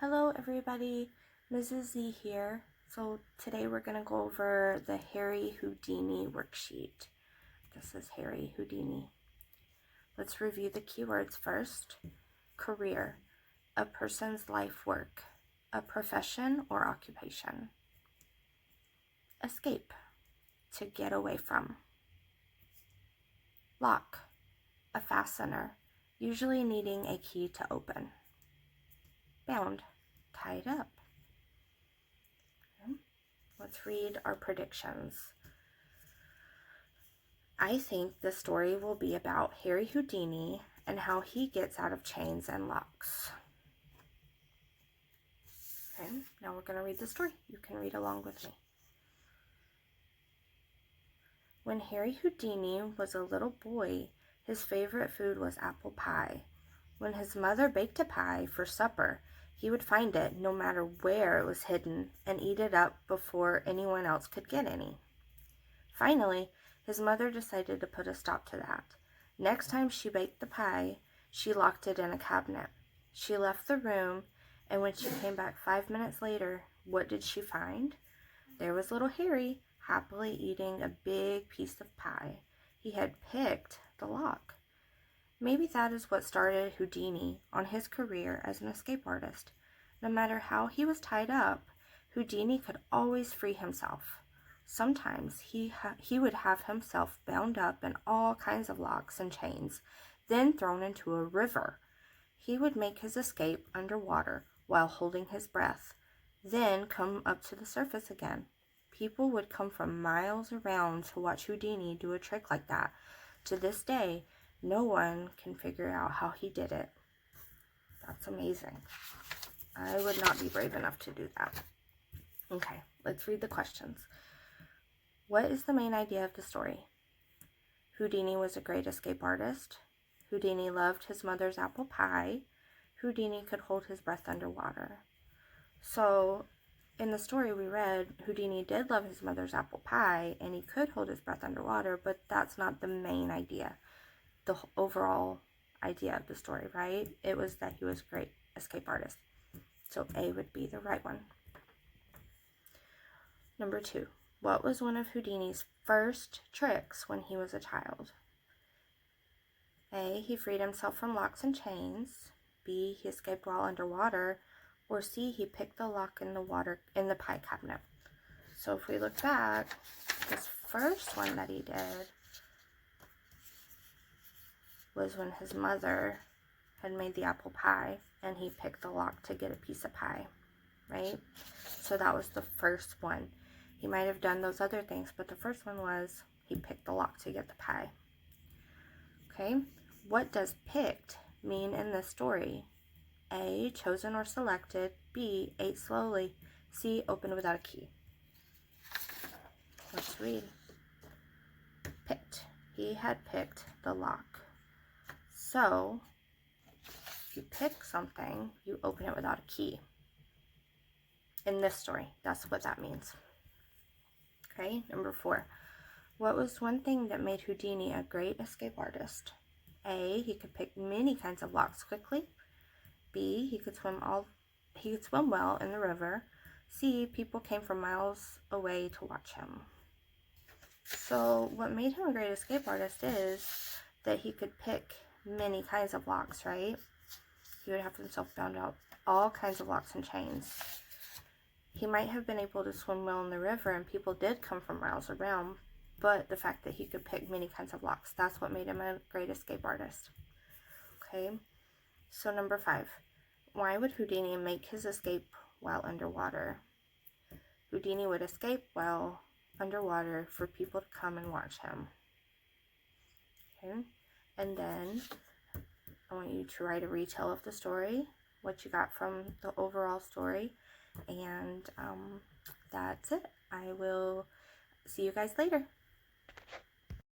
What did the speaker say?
Hello everybody, Mrs. Z here. So today we're going to go over the Harry Houdini worksheet. This is Harry Houdini. Let's review the keywords first. Career, a person's life work, a profession or occupation. Escape, to get away from. Lock, a fastener, usually needing a key to open. Bound, tied up. Let's read our predictions. I think the story will be about Harry Houdini and how he gets out of chains and locks. Okay, now we're going to read the story. You can read along with me. When Harry Houdini was a little boy, his favorite food was apple pie. When his mother baked a pie for supper, he would find it no matter where it was hidden and eat it up before anyone else could get any. Finally, his mother decided to put a stop to that. Next time she baked the pie, she locked it in a cabinet. She left the room, and when she came back 5 minutes later, what did she find? There was little Harry, happily eating a big piece of pie. He had picked the lock. Maybe that is what started Houdini on his career as an escape artist. No matter how he was tied up, Houdini could always free himself. Sometimes he would have himself bound up in all kinds of locks and chains, then thrown into a river. He would make his escape underwater while holding his breath, then come up to the surface again. People would come from miles around to watch Houdini do a trick like that. To this day, no one can figure out how he did it. That's amazing. I would not be brave enough to do that. Okay, let's read the questions. What is the main idea of the story? Houdini was a great escape artist. Houdini loved his mother's apple pie. Houdini could hold his breath underwater. So, in the story we read, Houdini did love his mother's apple pie and he could hold his breath underwater, but that's not the main idea. The overall idea of the story, right? It was that he was a great escape artist. So A would be the right one. Number 2. What was one of Houdini's first tricks when he was a child? A. He freed himself from locks and chains. B. He escaped while underwater. Or C. He picked the lock in the pie cabinet. So if we look back, this first one that he did was when his mother had made the apple pie and he picked the lock to get a piece of pie, right? So that was the first one. He might have done those other things, but the first one was he picked the lock to get the pie. Okay, what does picked mean in this story? A, chosen or selected. B, ate slowly. C, opened without a key. Let's read. Picked. He had picked the lock. So, if you pick something, you open it without a key. In this story, that's what that means. Okay, number 4. What was one thing that made Houdini a great escape artist? A, he could pick many kinds of locks quickly. B, he could swim well in the river. C, people came from miles away to watch him. So, what made him a great escape artist is that he could pick many kinds of locks, right? He would have himself bound up all kinds of locks and chains. He might have been able to swim well in the river, and people did come from miles around, but the fact that he could pick many kinds of locks, that's what made him a great escape artist. Okay, so number 5. Why would Houdini make his escape while underwater? Houdini would escape while underwater for people to come and watch him. Okay, and then I want you to write a retell of the story, what you got from the overall story, and that's it. I will see you guys later.